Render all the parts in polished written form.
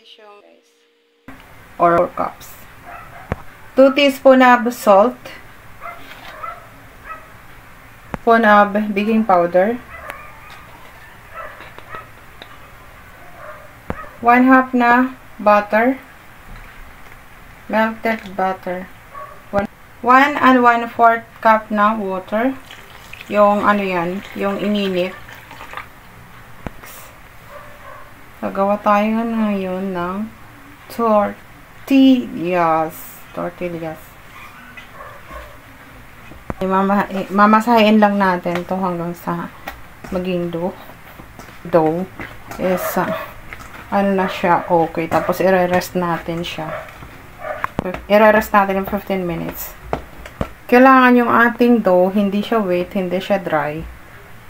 guys. Or 4 cups. 2 teaspoon of salt. Spoon of baking powder. 1/2 na butter. Melted butter. 1 and 1/4 cup na water. Yung ano yan, yung ininit. Gagawa tayo ngayon ng tortillas. Mamasahin lang natin to hanggang sa maging dough is ano na siya, okay. Tapos i-rest natin siya. I-rest natin ng 15 minutes. Kailangan yung ating dough, hindi siya wet, hindi siya dry.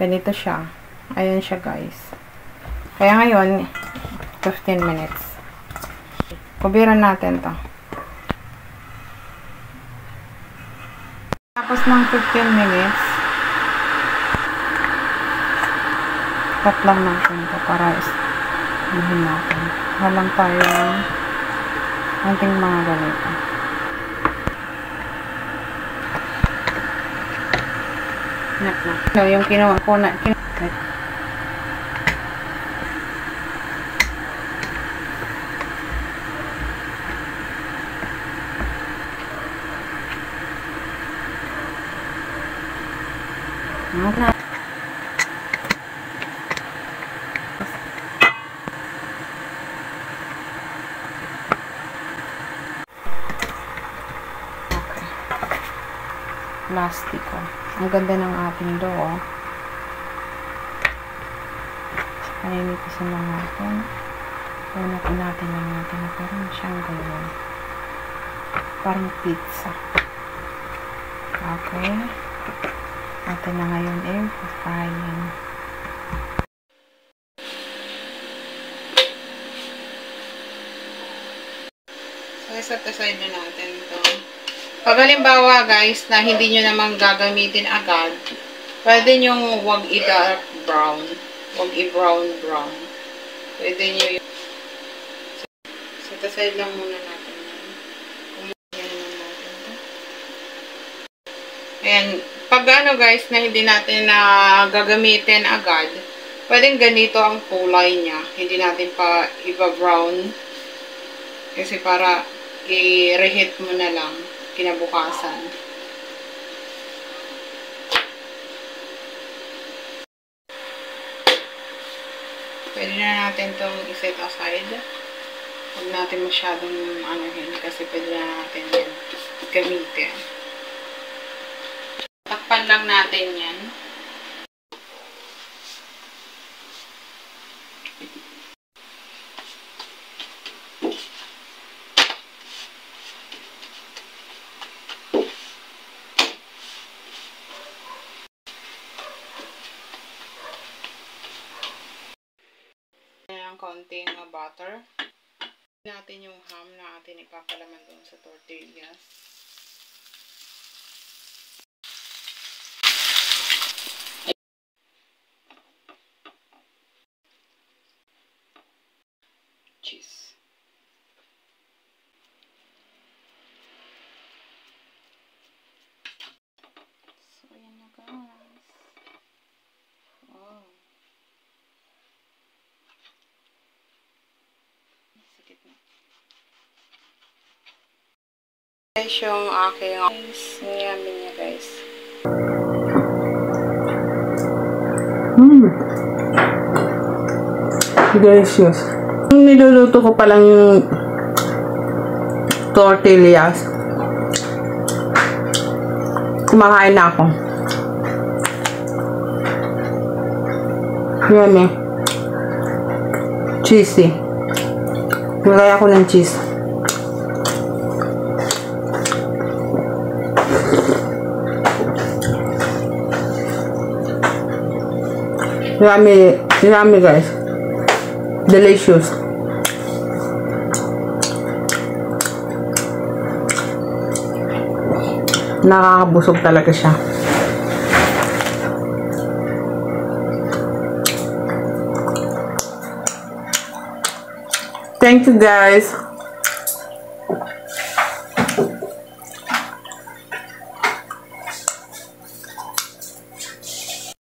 Ganito siya. Ayan siya, guys. Kaya ngayon, 15 minutes. Kubiran natin to. Tapos ng 15 minutes, cut lang natin ito para isipin natin. Halang tayo ng ating mga ganito. Yung kinuha ko na plastiko. Ang ganda ng ating dough. Paninipisan lang natin. Punatin natin lang natin na parang siyang ganyan. Parang pizza. Okay. Natin na ngayon frying. So, set aside na natin ito. Pag halimbawa guys, na hindi nyo naman gagamitin agad, pwede nyo wag i-dark brown. Wag i-brown. Pwede nyo yung set aside lang muna natin yan. Kumulyan naman natin ito. Ayan. Pag ano guys, na hindi natin na gagamitin agad, pwedeng ganito ang kulay niya. Hindi natin pa iba-brown. Kasi para i-reheat mo na lang kinabukasan. Pwede na natin itong i-set aside. Huwag natin masyadong anuhin kasi pwede na natin yan gamitin. Takpan lang natin yan. Konting butter. Natin yung ham na atin ipapalaman doon sa tortillas. Cheese. So, yan na guys. Wow. Guys, yung aking yummy niya guys. Delicious. Niluluto ko pa lang yung tortillas. Kumakain na ako. Yummy. Cheesy. Nilagay ako ng cheese. Yummy guys. Delicious. Nakakabusog talaga siya. Thank you guys.